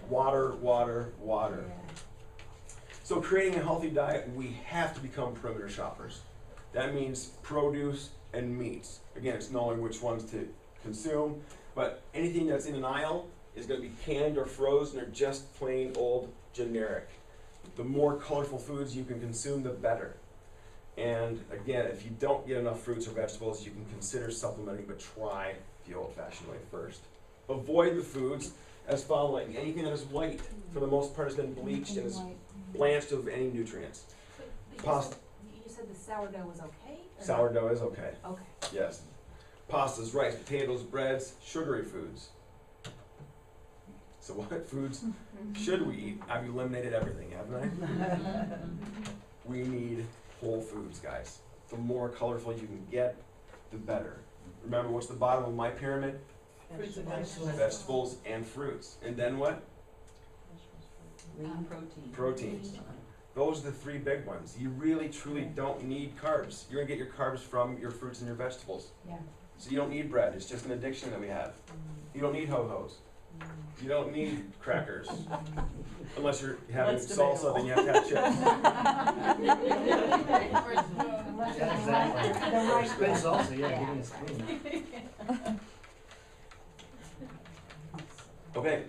Water, water, water. So creating a healthy diet, we have to become perimeter shoppers. That means produce and meats. Again, it's knowing which ones to consume, but anything that's in an aisle is going to be canned or frozen or just plain old generic. The more colorful foods you can consume, the better. And again, if you don't get enough fruits or vegetables, you can consider supplementing, but try the old-fashioned way first. Avoid the foods as following. Anything that is white, for the most part, has been bleached and is blanched of any nutrients. Pasta. You said the sourdough was okay? Sourdough is okay. Okay. Yes. Pastas, rice, potatoes, breads, sugary foods. So what foods should we eat? I've eliminated everything, haven't I? We need whole foods, guys. The more colorful you can get, the better. Remember, what's the bottom of my pyramid? Fruits and vegetables. Vegetables and fruits. And then what? Protein. Proteins. Those are the three big ones. You really, truly don't need carbs. You're gonna get your carbs from your fruits and your vegetables. Yeah. So you don't need bread. It's just an addiction that we have. You don't need ho-hos. You don't need crackers. Unless you're having That's salsa, then you have to have chips. Yeah, exactly. Or spin salsa, yeah, give me a spoon. Okay,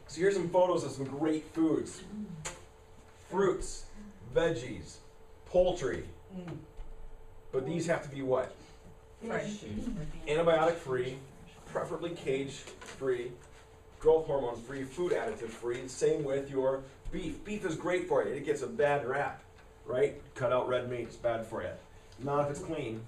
so here's some photos of some great foods. Fruits, veggies, poultry. But these have to be what? Fresh. Antibiotic free, preferably cage free, growth hormone free, food additive free. Same with your beef. Beef is great for you. It gets a bad rap, right? Cut out red meat, it's bad for you. Not if it's clean.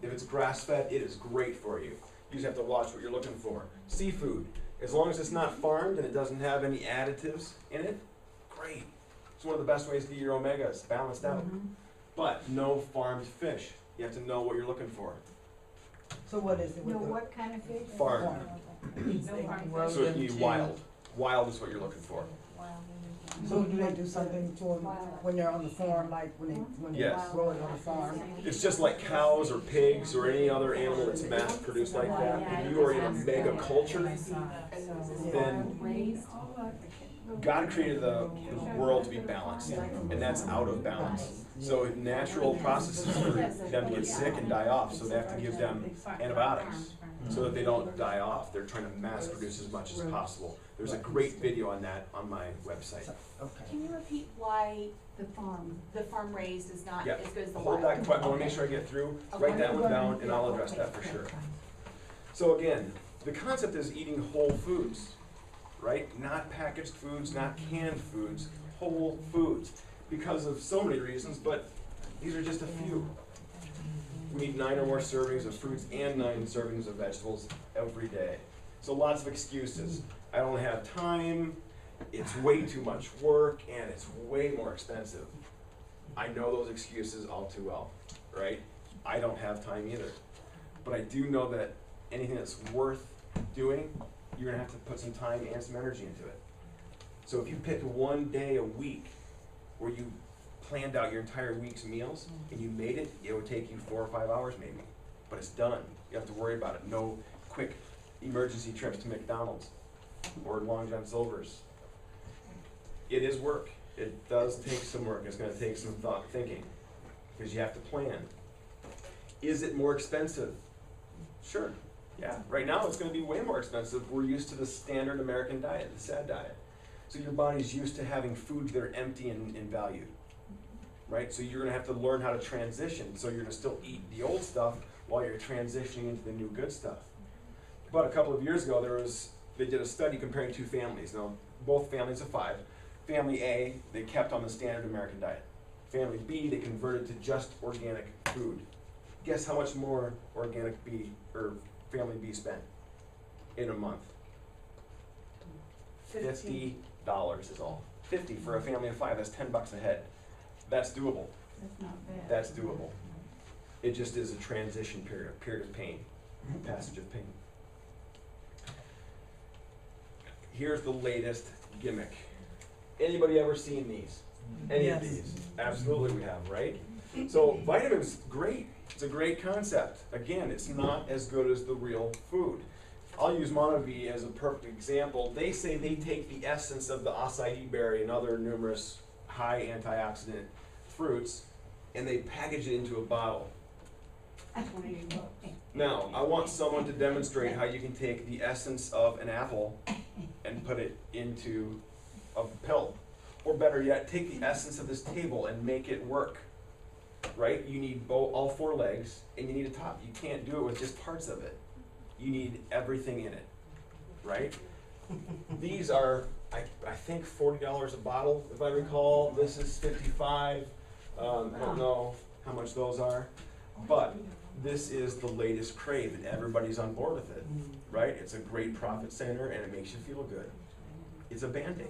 If it's grass fed, it is great for you. You just have to watch what you're looking for. Seafood, as long as it's not farmed and it doesn't have any additives in it, great. It's one of the best ways to get your omegas balanced out. But no farmed fish. You have to know what you're looking for. So what is it with No, the what kind of fish? Farmed. No So you need wild. Wild is what you're looking for. So do they do something to them when they're on the farm, like when they Yes. grow it on the farm? It's just like cows or pigs or any other animal that's mass produced like that. If you are in a mega culture, then God created the world to be balanced, and that's out of balance. So natural processes for them to get sick and die off, so they have to give them antibiotics so that they don't die off. They're trying to mass produce as much as possible. There's a great video on that on my website. Okay. Can you repeat why the farm raised is not Yeah, as good as the hold wild? that question. I want to make sure I get through. Write that one down, and I'll address that for sure. So again, the concept is eating whole foods, right? Not packaged foods, not canned foods, whole foods. Because of so many reasons, but these are just a few. We eat 9 or more servings of fruits and 9 servings of vegetables every day. So lots of excuses. I don't have time, it's way too much work, and it's way more expensive. I know those excuses all too well, right? I don't have time either. But I do know that anything that's worth doing, you're gonna have to put some time and some energy into it. So if you pick one day a week where you planned out your entire week's meals and you made it, it would take you 4 or 5 hours maybe. But it's done. You have to worry about it. No quick emergency trips to McDonald's or Long John Silver's. It is work. It does take some work. It's going to take some thought thinking because you have to plan. Is it more expensive? Sure. Yeah. Right now it's going to be way more expensive. We're used to the standard American diet, the S.A.D diet. So your body's used to having foods that are empty in value, right? So you're gonna have to learn how to transition. So you're gonna still eat the old stuff while you're transitioning into the new good stuff. About a couple of years ago, they did a study comparing 2 families. Now, both families of 5. Family A, they kept on the standard American diet. Family B, they converted to just organic food. Guess how much more organic B or family B spent in a month? $50 is all. 50 for a family of 5, that's $10 a head. That's doable. That's not bad. That's doable. It just is a transition period, a period of pain, passage of pain. Here's the latest gimmick. Anybody ever seen these? Any Yes. of these? Absolutely we have, right? So vitamins, great. It's a great concept. Again, it's not as good as the real food. I'll use Monavie as a perfect example. They say they take the essence of the S.A.D berry and other numerous high antioxidant fruits, and they package it into a bottle. Now, I want someone to demonstrate how you can take the essence of an apple and put it into a pill. Or better yet, take the essence of this table and make it work. Right? You need all four legs, and you need a top. You can't do it with just parts of it. You need everything in it. Right? These are, I think, $40 a bottle, if I recall. This is $55. I don't know how much those are. But this is the latest crave, and everybody's on board with it. Right? It's a great profit center, and it makes you feel good. It's a Band-Aid.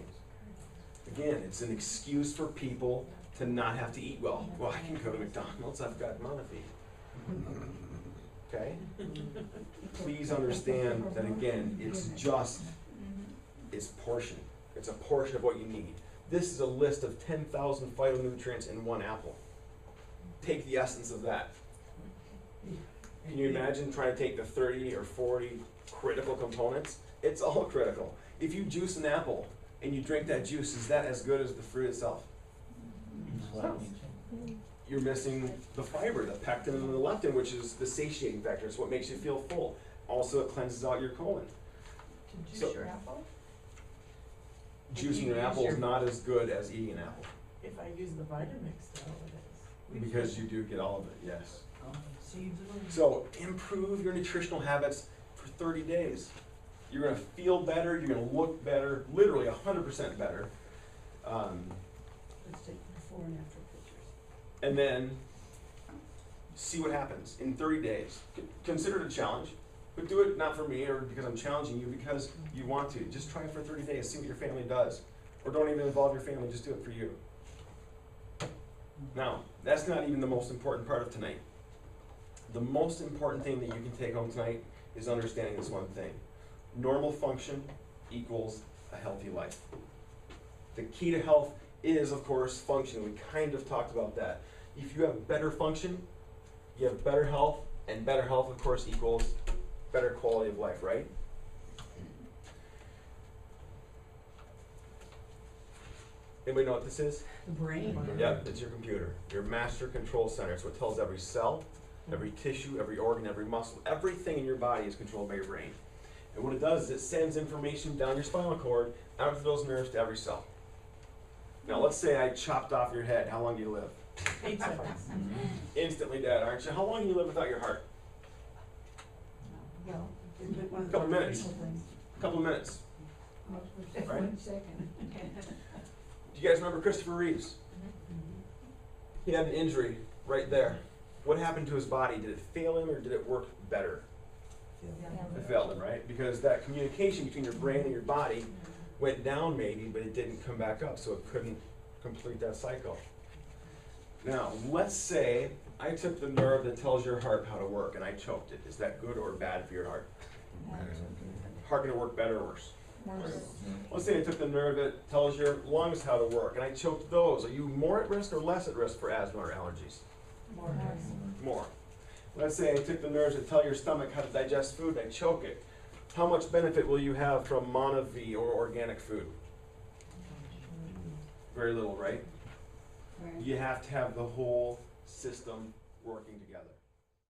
Again, it's an excuse for people to not have to eat well. Well, I can go to McDonald's, I've got Monavie. Okay? Please understand that again, it's portion. It's a portion of what you need. This is a list of 10,000 phytonutrients in one apple. Take the essence of that. Can you imagine trying to take the 30 or 40 critical components? It's all critical. If you juice an apple and you drink that juice, is that as good as the fruit itself? You're missing the fiber, the pectin and the leptin, which is the satiating factor. It's what makes you feel full. Also, it cleanses out your colon. To juice your apple? Juicing your apple is not as good as eating an apple. If I use the Vitamix, though, it is. Because you do get all of it, yes. Seeds and So improve your nutritional habits for 30 days. You're gonna feel better, you're gonna look better, literally 100% better. Let's take before and after pictures. And then see what happens in 30 days. Consider it a challenge, but do it not for me or because I'm challenging you, because you want to. Just try it for 30 days, see what your family does. Or don't even involve your family, just do it for you. Now, that's not even the most important part of tonight. The most important thing that you can take home tonight is understanding this one thing. Normal function equals a healthy life. The key to health is, of course, function. We kind of talked about that. If you have better function, you have better health, and better health, of course, equals better quality of life, right? Anybody know what this is? The brain. Yep, it's your computer, your master control center. It's what tells every cell, every tissue, every organ, every muscle, everything in your body is controlled by your brain. And what it does is it sends information down your spinal cord, out to those nerves, to every cell. Now let's say I chopped off your head. How long do you live? 8 seconds. Instantly dead, aren't you? How long do you live without your heart? Well, is it one of Couple the minutes. crucial things? A couple of minutes. Right? 1 second. Do you guys remember Christopher Reeves? He had an injury right there. What happened to his body? Did it fail him or did it work better? It failed him, right? Because that communication between your brain and your body went down maybe, but it didn't come back up, so it couldn't complete that cycle. Now, let's say I took the nerve that tells your heart how to work and I choked it. Is that good or bad for your heart? Heart gonna work better or worse? Let's say I took the nerve that tells your lungs how to work and I choked those. Are you more at risk or less at risk for asthma or allergies? More. Let's say I took the nerves that tell your stomach how to digest food and I choke it. How much benefit will you have from Monavie or organic food? Very little, right? You have to have the whole system working together.